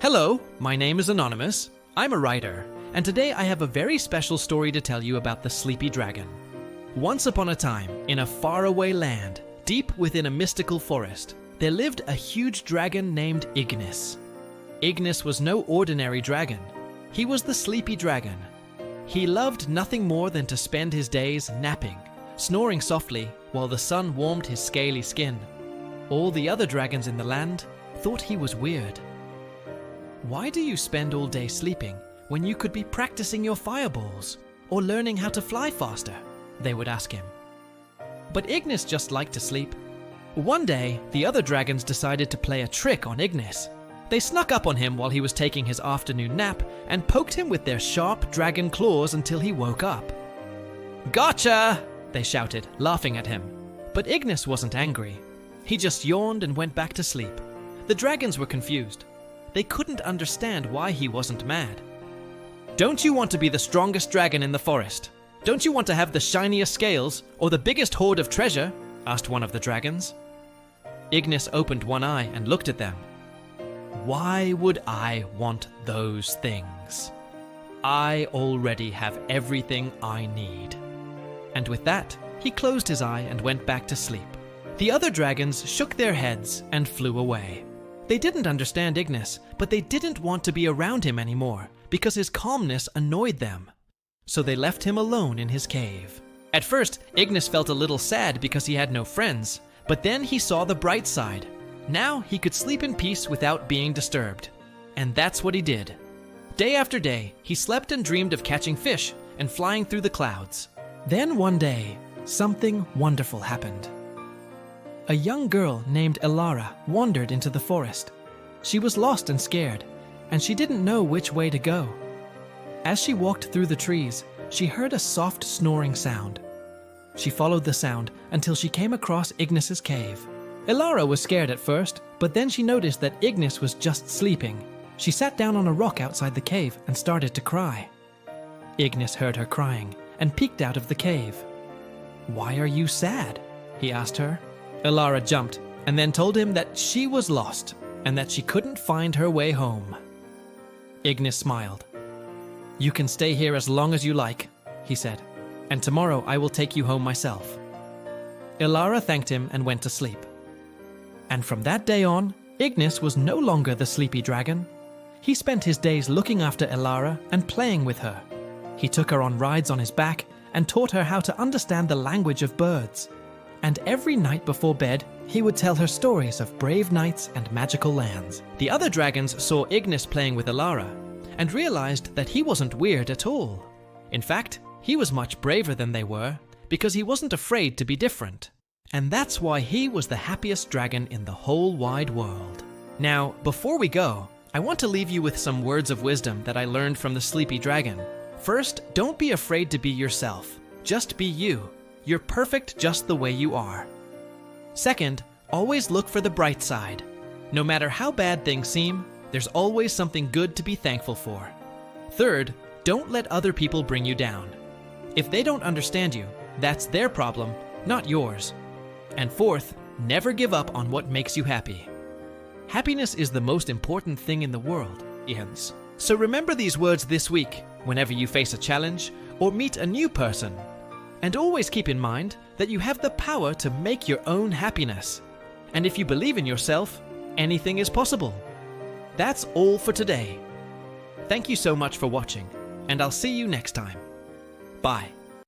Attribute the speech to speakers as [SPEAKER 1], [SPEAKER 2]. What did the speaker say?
[SPEAKER 1] Hello, my name is Anonymous. I'm a writer, and today I have a very special story to tell you about the sleepy dragon. Once upon a time, in a faraway land, deep within a mystical forest, there lived a huge dragon named IGNES. IGNES was no ordinary dragon. He was the sleepy dragon. He loved nothing more than to spend his days napping, snoring softly while the sun warmed his scaly skin. All the other dragons in the land thought he was weird. Why do you spend all day sleeping when you could be practicing your fireballs or learning how to fly faster? They would ask him. But IGNES just liked to sleep. One day, the other dragons decided to play a trick on IGNES. They snuck up on him while he was taking his afternoon nap and poked him with their sharp dragon claws until he woke up. "Gotcha!" they shouted, laughing at him. But IGNES wasn't angry. He just yawned and went back to sleep. The dragons were confused. They couldn't understand why he wasn't mad. "Don't you want to be the strongest dragon in the forest? Don't you want to have the shiniest scales or the biggest hoard of treasure?" asked one of the dragons. IGNES opened one eye and looked at them. "Why would I want those things? I already have everything I need." And with that, he closed his eye and went back to sleep. The other dragons shook their heads and flew away. They didn't understand IGNES, but they didn't want to be around him anymore because his calmness annoyed them. So they left him alone in his cave. At first, IGNES felt a little sad because he had no friends, but then he saw the bright side. Now he could sleep in peace without being disturbed. And that's what he did. Day after day, he slept and dreamed of catching fish and flying through the clouds. Then one day, something wonderful happened. A young girl named Elara wandered into the forest. She was lost and scared, and she didn't know which way to go. As she walked through the trees, she heard a soft snoring sound. She followed the sound until she came across IGNES's cave. Elara was scared at first, but then she noticed that IGNES was just sleeping. She sat down on a rock outside the cave and started to cry. IGNES heard her crying and peeked out of the cave. "Why are you sad?" he asked her. Elara jumped and then told him that she was lost and that she couldn't find her way home. IGNES smiled. "You can stay here as long as you like," he said, "and tomorrow I will take you home myself." Elara thanked him and went to sleep. And from that day on, IGNES was no longer the sleepy dragon. He spent his days looking after Elara and playing with her. He took her on rides on his back and taught her how to understand the language of birds. And every night before bed, he would tell her stories of brave knights and magical lands. The other dragons saw IGNES playing with Elara and realized that he wasn't weird at all. In fact, he was much braver than they were because he wasn't afraid to be different. And that's why he was the happiest dragon in the whole wide world. Now, before we go, I want to leave you with some words of wisdom that I learned from the sleepy dragon. First, don't be afraid to be yourself. Just be you. You're perfect just the way you are. Second, always look for the bright side. No matter how bad things seem, there's always something good to be thankful for. Third, don't let other people bring you down. If they don't understand you, that's their problem, not yours. And fourth, never give up on what makes you happy. Happiness is the most important thing in the world, Jens. So remember these words this week whenever you face a challenge or meet a new person. And always keep in mind that you have the power to make your own happiness. And if you believe in yourself, anything is possible. That's all for today. Thank you so much for watching, and I'll see you next time. Bye.